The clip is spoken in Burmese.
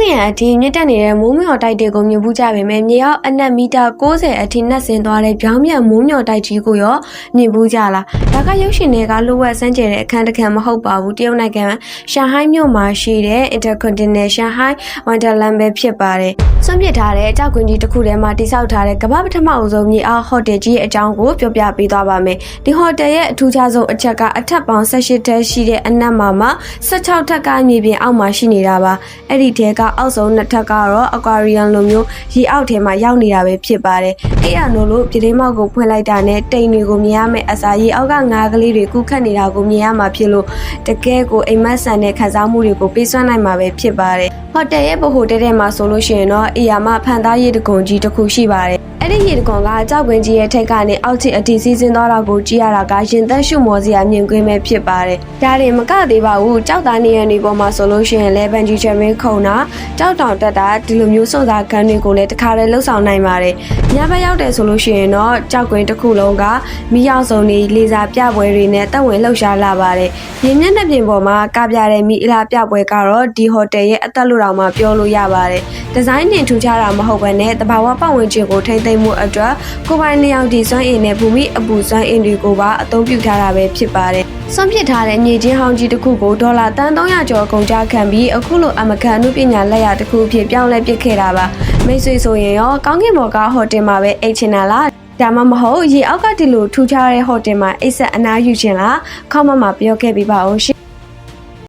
ငင်အထိမြင့်တက်နေတဲ့မိုးမျှော်တိုက်တွေကိုမြင်ဘူးကြပေမဲ့မြေအောက်အနက်မီတာ60အထိနှက်ဆင်းသွားတဲ့ပြောင်းပြန်မိုးမျှော်တိုက်ကြီးကိုရောမြင်ဘူးကြလားဒါကရုပ်ရှင်တွေကလိုဝက်စမ်းကြဲတဲ့အခန်းတစ်ခန်းမဟုတ်ပါဘူးတရုတ်နိုင်ငံရှန်ဟိုင်းမြို့မှာရှိတဲ့ Intercontinental Shanghai Wonderland ပဲဖြစ်ပါတယ်ဆွန့်ပစ်ထားတဲ့ကြောက်ကွင်းကြီးတစ်ခုထဲမှာတိစောက်ထားတဲ့ကမ္ဘာပထမအဆုံးမြေအောက်ဟိုတယ်ကြီးအကြောင်းကိုပြောပြပေးသွားပါမယ်ဒီဟိုတယ်ရဲ့အထူးခြားဆုံးအချက်ကအထက်ပေါင်း18ထပ်ရှိတဲ့အနက်မှာ16ထပ်ကမြေပြင်အောက်မှာရှိနေတာပါအဲ့ဒီထဲကအောက်ဆုံး2ထပ်ကတော့ Aquarium လိုမျိုးရေအောက်ထဲမှာရောက်နေတာပဲဖြစ်ပါတယ်အဲ့ရနို့လို့ပြတင်းမောက်ကိုဖွင့်လိုက်တာနဲ့တိမ်တွေကိုမြင်ရမယ်အစာရေအောက်ကငါးကလေးတွေကူးခတ်နေတာကိုမြင်ရမှာဖြစ်လို့တကယ်ကိုအိမ်မက်ဆန်တဲ့ခံစားမှုတွေကိုပေးစွမ်းနိုင်မှာပဲဖြစ်ပါတယ်ဟိုတယ်ရဲ့ဗဟိုတဲထဲမှာဆိုလို့ရှိရင်တော့အေယာမဖန်သားရေတကုံကြီးတစ်ခုရှိပါတယ်အဲ့ဒီရေတကုံကကြောက်ကွင်းကြီးရဲ့ထိပ်ကနေအောက်ထိအထိစီးဆင်းသွားတာကိုကြည့်ရတာကရင်သက်ရှုမောစရာမြင်ကွင်းပဲဖြစ်ပါတယ်ဒါတွေမကသေးပါဘူးကြောက်သားနေရနေပေါ်မှာဆိုလို့ရှိရင်လဲဘန်ဂျီချမင်းခုံတာကြောက်တောင်တက်တာဒီလိုမျိုးစုံစားခန်းတွေကိုလည်းတခါတည်းလှုပ်ဆောင်နိုင်ပါတယ်ညဘက်ရောက်တယ်ဆိုလို့ရှိရင်တော့ကြောက်ကွင်းတစ်ခုလုံးကမီးရောက်စုံတွေလေစာပြပွဲတွေနဲ့တက်ဝင်လှုပ်ရှားလာပါတယ်ရင်းမျက်နှာပြင်ပေါ်မှာကပြတဲ့မီးအလားပြပွဲကတော့ဒီဟိုတယ်ရဲ့အသက်လို့တောင်မှပြောလို့ရပါတယ်ဒီဇိုင်းတင်ထူခြားတာမဟုတ်ဘဲနဲ့တဘာဝပတ်ဝန်းကျင်ကိုထိမ့်သိမ်းမှုအတွက်ကိုပိုင်လျောက်ဒီစွမ်းအင်နဲ့ဘူမိအပူစွမ်းအင်တွေကိုပါအသုံးပြုထားတာပဲဖြစ်ပါတယ်စွန့်ပစ်ထားတဲ့မြေချင်းဟောင်းကြီးတစ်ခုကိုဒေါ်လာတန်300ကျော်ကုန်ကျခံပြီးအခုလိုအမကန်နုပညာလက်ရာတစ်ခုအဖြစ်ပြောင်းလဲပစ်ခဲ့တာပါမိတ်ဆွေဆိုရင်ရောကောင်းကင်ဘော်ကဟိုတယ်မှာပဲအိတ်ချင်တာလားဒါမှမဟုတ်ရေအောက်ကဒီလိုထူခြားတဲ့ဟိုတယ်မှာအိတ်ဆက်အနားယူချင်လားခေါင်းမမှာပြောခဲ့ပြပါအောင်ရှင်